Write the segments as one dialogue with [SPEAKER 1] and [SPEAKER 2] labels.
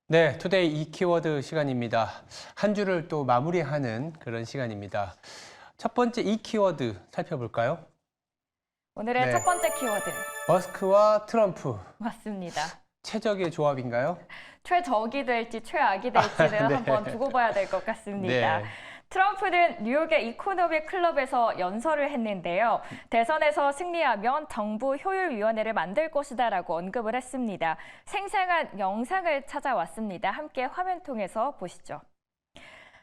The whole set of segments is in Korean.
[SPEAKER 1] 네, 투데이 이 키워드 시간입니다. 한 주를 또 마무리하는 그런 시간입니다. 첫 번째 이 키워드 살펴볼까요?
[SPEAKER 2] 오늘의
[SPEAKER 1] 네.
[SPEAKER 2] 첫 번째 키워드
[SPEAKER 1] 머스크와 트럼프.
[SPEAKER 2] 맞습니다.
[SPEAKER 1] 최적의 조합인가요?
[SPEAKER 2] 최적이 될지 최악이 될지는
[SPEAKER 1] 네.
[SPEAKER 2] 한번 두고 봐야 될 것 같습니다.
[SPEAKER 1] 네.
[SPEAKER 2] 트럼프는 뉴욕의 이코노미 클럽에서 연설을 했는데요. 대선에서 승리하면 정부 효율위원회를 만들 것이다라고 언급을 했습니다. 생생한 영상을 찾아왔습니다. 함께 화면 통해서 보시죠.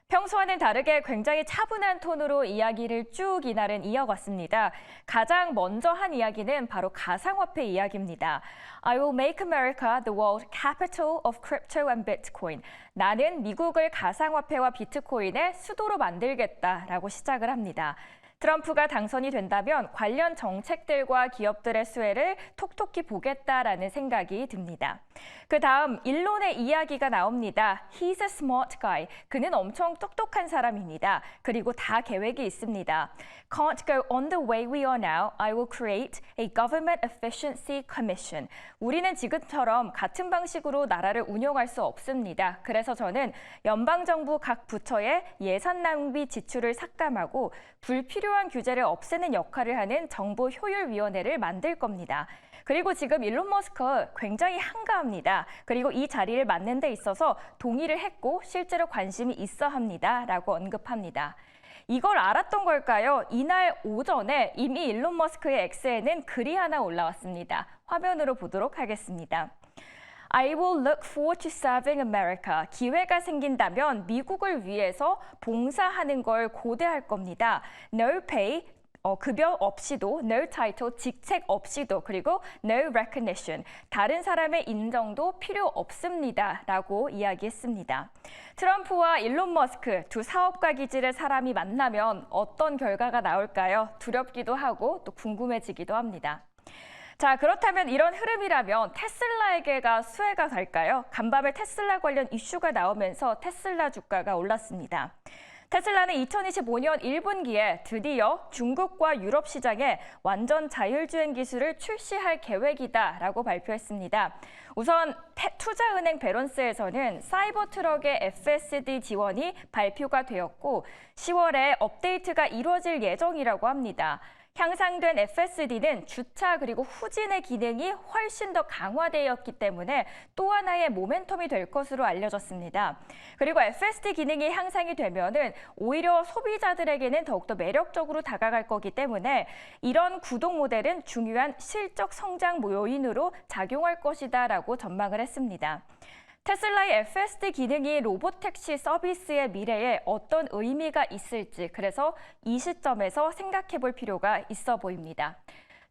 [SPEAKER 2] 평소와는 다르게 굉장히 차분한 톤으로 이야기를 쭉 이날은 이어갔습니다. 가장 먼저 한 이야기는 바로 가상화폐 이야기입니다. I will make America the world capital of crypto and Bitcoin. 나는 미국을 가상화폐와 비트코인의 수도로 만들겠다라고 시작을 합니다. 트럼프가 당선이 된다면 관련 정책들과 기업들의 수혜를 톡톡히 보겠다라는 생각이 듭니다. 그 다음 일론의 이야기가 나옵니다. He's a smart guy. 그는 엄청 똑똑한 사람입니다. 그리고 다 계획이 있습니다. Can't go on the way we are now. I will create a government efficiency commission. 우리는 지금처럼 같은 방식으로 나라를 운영할 수 없습니다. 그래서 저는 연방정부 각 부처의 예산 낭비 지출을 삭감하고 불필요한 규제를 없애는 역할을 하는 정보효율위원회를 만들 겁니다. 그리고 지금 일론 머스크 굉장히 한가합니다. 그리고 이 자리를 맡는 데 있어서 동의를 했고 실제로 관심이 있어 합니다. 라고 언급합니다. 이걸 알았던 걸까요? 이날 오전에 이미 일론 머스크의 X에는 글이 하나 올라왔습니다. 화면으로 보도록 하겠습니다. I will look forward to serving America. 기회가 생긴다면 미국을 위해서 봉사하는 걸 고대할 겁니다. No pay. 급여 없이도, no title, 직책 없이도, 그리고 no recognition, 다른 사람의 인정도 필요 없습니다. 라고 이야기했습니다. 트럼프와 일론 머스크 두 사업가 기질의 사람이 만나면 어떤 결과가 나올까요? 두렵기도 하고 또 궁금해지기도 합니다. 자, 그렇다면 이런 흐름이라면 테슬라에게가 수혜가 갈까요? 간밤에 테슬라 관련 이슈가 나오면서 테슬라 주가가 올랐습니다. 테슬라는 2025년 1분기에 드디어 중국과 유럽 시장에 완전 자율주행 기술을 출시할 계획이다라고 발표했습니다. 우선 투자은행 베런스에서는 사이버 트럭의 FSD 지원이 발표가 되었고 10월에 업데이트가 이루어질 예정이라고 합니다. 향상된 FSD는 주차 그리고 후진의 기능이 훨씬 더 강화되었기 때문에 또 하나의 모멘텀이 될 것으로 알려졌습니다. 그리고 FSD 기능이 향상이 되면은 오히려 소비자들에게는 더욱더 매력적으로 다가갈 거기 때문에 이런 구동 모델은 중요한 실적 성장 요인으로 작용할 것이다라고 전망을 했습니다. 테슬라의 FSD 기능이 로보택시 서비스의 미래에 어떤 의미가 있을지 그래서 이 시점에서 생각해 볼 필요가 있어 보입니다.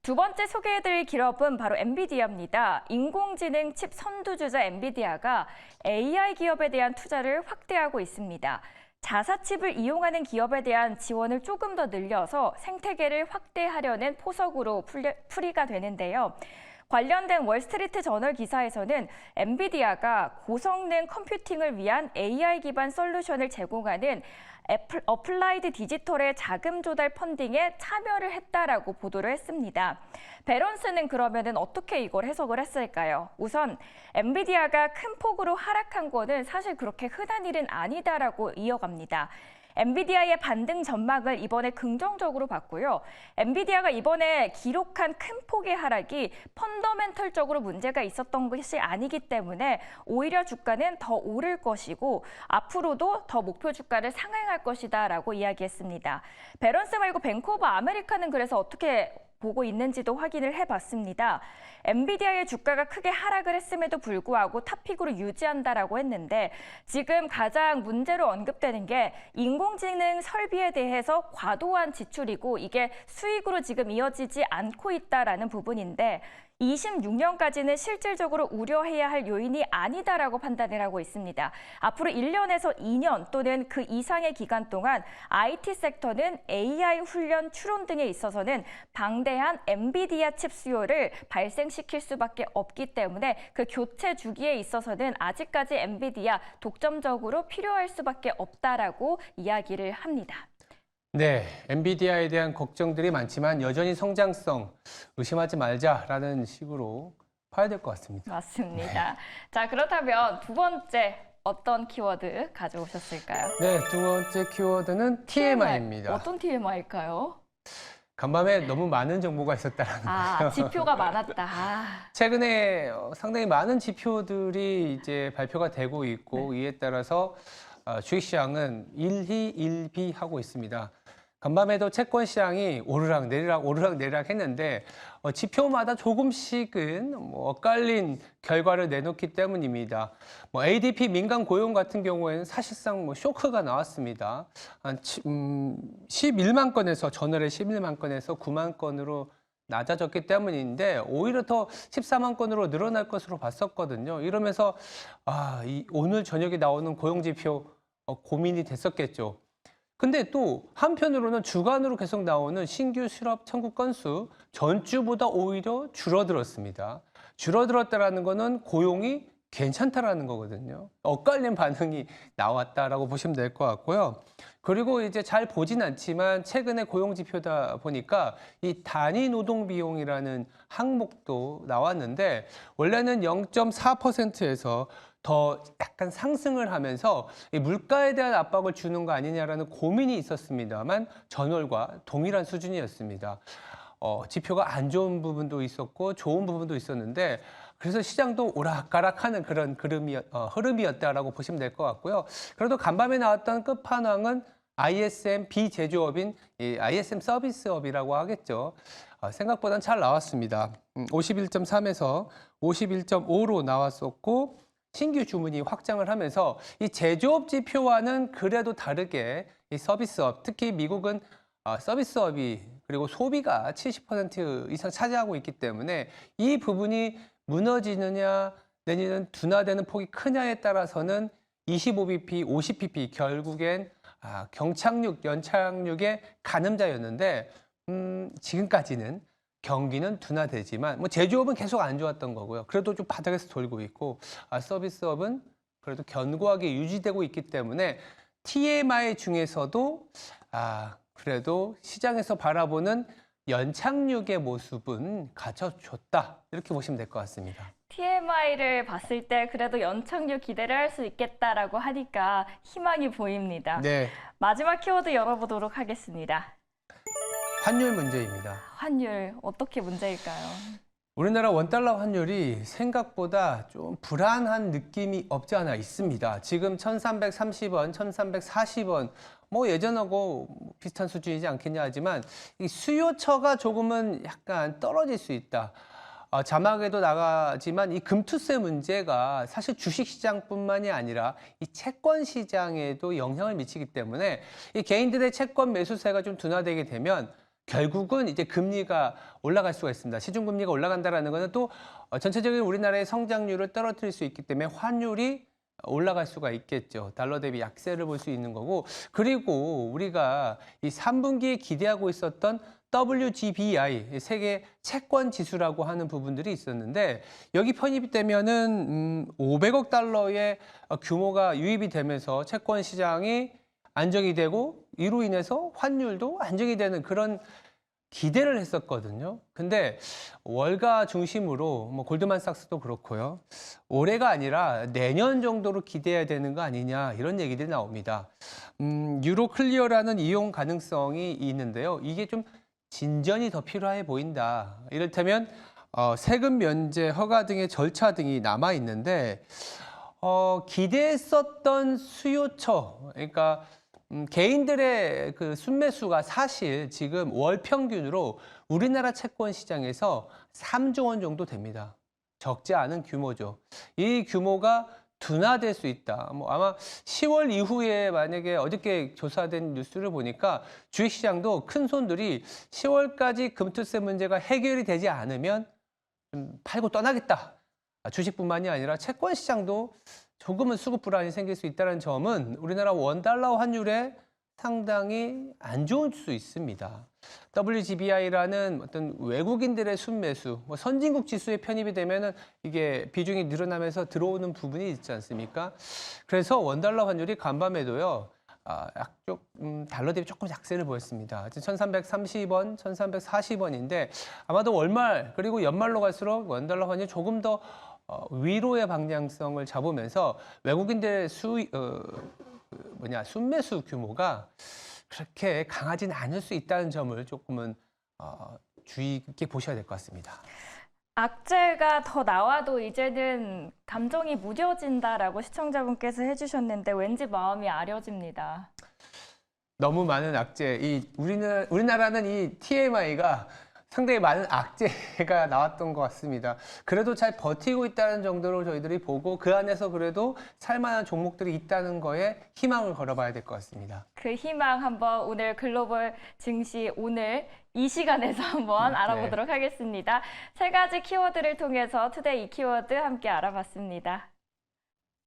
[SPEAKER 2] 두 번째 소개해드릴 기업은 바로 엔비디아입니다. 인공지능 칩 선두주자 엔비디아가 AI 기업에 대한 투자를 확대하고 있습니다. 자사칩을 이용하는 기업에 대한 지원을 조금 더 늘려서 생태계를 확대하려는 포석으로 풀이가 되는데요. 관련된 월스트리트 저널 기사에서는 엔비디아가 고성능 컴퓨팅을 위한 AI 기반 솔루션을 제공하는 어플라이드 디지털의 자금 조달 펀딩에 참여를 했다라고 보도를 했습니다. 베런스는 그러면은 어떻게 이걸 해석을 했을까요? 우선 엔비디아가 큰 폭으로 하락한 거는 사실 그렇게 흔한 일은 아니다라고 이어갑니다. 엔비디아의 반등 전망을 이번에 긍정적으로 봤고요. 엔비디아가 이번에 기록한 큰 폭의 하락이 펀더멘털적으로 문제가 있었던 것이 아니기 때문에 오히려 주가는 더 오를 것이고 앞으로도 더 목표 주가를 상향할 것이다라고 이야기했습니다. 베런스 말고 뱅크 오브 아메리카는 그래서 어떻게 보고 있는지도 확인을 해봤습니다. 엔비디아의 주가가 크게 하락을 했음에도 불구하고 탑픽으로 유지한다라고 했는데 지금 가장 문제로 언급되는 게 인공지능 설비에 대해서 과도한 지출이고 이게 수익으로 지금 이어지지 않고 있다라는 부분인데 26년까지는 실질적으로 우려해야 할 요인이 아니다라고 판단을 하고 있습니다. 앞으로 1년에서 2년 또는 그 이상의 기간 동안 IT 섹터는 AI 훈련 추론 등에 있어서는 방대한 엔비디아 칩 수요를 발생시킬 수밖에 없기 때문에 그 교체 주기에 있어서는 아직까지 엔비디아 독점적으로 필요할 수밖에 없다라고 이야기를 합니다.
[SPEAKER 1] 네, 엔비디아에 대한 걱정들이 많지만 여전히 성장성 의심하지 말자라는 식으로 봐야 될 것 같습니다.
[SPEAKER 2] 맞습니다. 자, 그렇다면 두 번째 어떤 키워드 가져오셨을까요?
[SPEAKER 1] 네, 두 번째 키워드는 TMI입니다.
[SPEAKER 2] 어떤 TMI일까요?
[SPEAKER 1] 간밤에 너무 많은 정보가 있었다라는 거예요.
[SPEAKER 2] 지표가 많았다.
[SPEAKER 1] 최근에 상당히 많은 지표들이 이제 발표가 되고 있고 이에 따라서 주식시장은 일희일비하고 있습니다. 간밤에도 채권 시장이 오르락 내리락 했는데 지표마다 조금씩은 엇갈린 결과를 내놓기 때문입니다. ADP 민간 고용 같은 경우에는 사실상 쇼크가 나왔습니다. 한 11만 건에서 전월에 11만 건에서 9만 건으로 낮아졌기 때문인데 오히려 더 14만 건으로 늘어날 것으로 봤었거든요. 이러면서 오늘 저녁에 나오는 고용 지표 고민이 됐었겠죠. 근데 또 한편으로는 주간으로 계속 나오는 신규 실업 청구 건수 전주보다 오히려 줄어들었습니다. 줄어들었다라는 거는 고용이 괜찮다라는 거거든요. 엇갈린 반응이 나왔다라고 보시면 될 것 같고요. 그리고 이제 잘 보진 않지만 최근에 고용 지표다 보니까 이 단위 노동 비용이라는 항목도 나왔는데 원래는 0.4%에서 더 약간 상승을 하면서 이 물가에 대한 압박을 주는 거 아니냐라는 고민이 있었습니다만 전월과 동일한 수준이었습니다. 지표가 안 좋은 부분도 있었고 좋은 부분도 있었는데 그래서 시장도 오락가락하는 그런 흐름이었다라고 보시면 될 것 같고요. 그래도 간밤에 나왔던 끝판왕은 ISM 비제조업인 이 ISM 서비스업이라고 하겠죠. 생각보다는 잘 나왔습니다. 51.3에서 51.5로 나왔었고 신규 주문이 확장을 하면서 이 제조업 지표와는 그래도 다르게 이 서비스업, 특히 미국은 서비스업이 그리고 소비가 70% 이상 차지하고 있기 때문에 이 부분이 무너지느냐 내지는 둔화되는 폭이 크냐에 따라서는 25bp, 50bp 결국엔 경착륙, 연착륙의 가늠자였는데 지금까지는 경기는 둔화되지만 제조업은 계속 안 좋았던 거고요. 그래도 좀 바닥에서 돌고 있고 서비스업은 그래도 견고하게 유지되고 있기 때문에 TMI 중에서도 그래도 시장에서 바라보는 연착륙의 모습은 갖춰줬다. 이렇게 보시면 될 것 같습니다.
[SPEAKER 2] TMI를 봤을 때 그래도 연착륙 기대를 할 수 있겠다라고 하니까 희망이 보입니다.
[SPEAKER 1] 네.
[SPEAKER 2] 마지막 키워드 열어보도록 하겠습니다.
[SPEAKER 1] 환율 문제입니다.
[SPEAKER 2] 환율 어떻게 문제일까요?
[SPEAKER 1] 우리나라 원달러 환율이 생각보다 좀 불안한 느낌이 없지 않아 있습니다. 지금 1330원, 1340원, 예전하고 비슷한 수준이지 않겠냐 하지만 이 수요처가 조금은 약간 떨어질 수 있다. 자막에도 나가지만 이 금투세 문제가 사실 주식시장뿐만이 아니라 이 채권 시장에도 영향을 미치기 때문에 이 개인들의 채권 매수세가 좀 둔화되게 되면 결국은 이제 금리가 올라갈 수가 있습니다. 시중금리가 올라간다는 것은 또 전체적인 우리나라의 성장률을 떨어뜨릴 수 있기 때문에 환율이 올라갈 수가 있겠죠. 달러 대비 약세를 볼 수 있는 거고 그리고 우리가 이 3분기에 기대하고 있었던 WGBI, 세계 채권 지수라고 하는 부분들이 있었는데 여기 편입이 되면은 500억 달러의 규모가 유입이 되면서 채권 시장이 안정이 되고 이로 인해서 환율도 안정이 되는 그런 기대를 했었거든요. 근데 월가 중심으로 골드만삭스도 그렇고요. 올해가 아니라 내년 정도로 기대해야 되는 거 아니냐 이런 얘기들이 나옵니다. 유로 클리어라는 이용 가능성이 있는데요. 이게 좀 진전이 더 필요해 보인다. 이를테면 세금 면제 허가 등의 절차 등이 남아 있는데 기대했었던 수요처 그러니까 개인들의 그 순매수가 사실 지금 월 평균으로 우리나라 채권 시장에서 3조 원 정도 됩니다. 적지 않은 규모죠. 이 규모가 둔화될 수 있다. 아마 10월 이후에 만약에 어저께 조사된 뉴스를 보니까 주식시장도 큰 손들이 10월까지 금투세 문제가 해결이 되지 않으면 좀 팔고 떠나겠다. 주식뿐만이 아니라 채권 시장도 조금은 수급 불안이 생길 수 있다는 점은 우리나라 원달러 환율에 상당히 안 좋을 수 있습니다. WGBI라는 어떤 외국인들의 순매수, 선진국 지수에 편입이 되면은 이게 비중이 늘어나면서 들어오는 부분이 있지 않습니까? 그래서 원달러 환율이 간밤에도요, 달러 대비 조금 약세를 보였습니다. 1,330원, 1,340원인데 아마도 월말 그리고 연말로 갈수록 원달러 환율이 조금 더 위로의 방향성을 잡으면서 외국인들의 순매수 규모가 그렇게 강하지는 않을 수 있다는 점을 조금은 주의 깊게 보셔야 될 것 같습니다.
[SPEAKER 2] 악재가 더 나와도 이제는 감정이 무뎌진다라고 시청자분께서 해주셨는데 왠지 마음이 아려집니다.
[SPEAKER 1] 너무 많은 악재, 우리나라는 이 TMI가 상당히 많은 악재가 나왔던 것 같습니다. 그래도 잘 버티고 있다는 정도로 저희들이 보고 그 안에서 그래도 살만한 종목들이 있다는 거에 희망을 걸어봐야 될 것 같습니다.
[SPEAKER 2] 그 희망 한번 오늘 글로벌 증시 오늘 이 시간에서 한번 알아보도록 하겠습니다. 세 가지 키워드를 통해서 투데이 키워드 함께 알아봤습니다.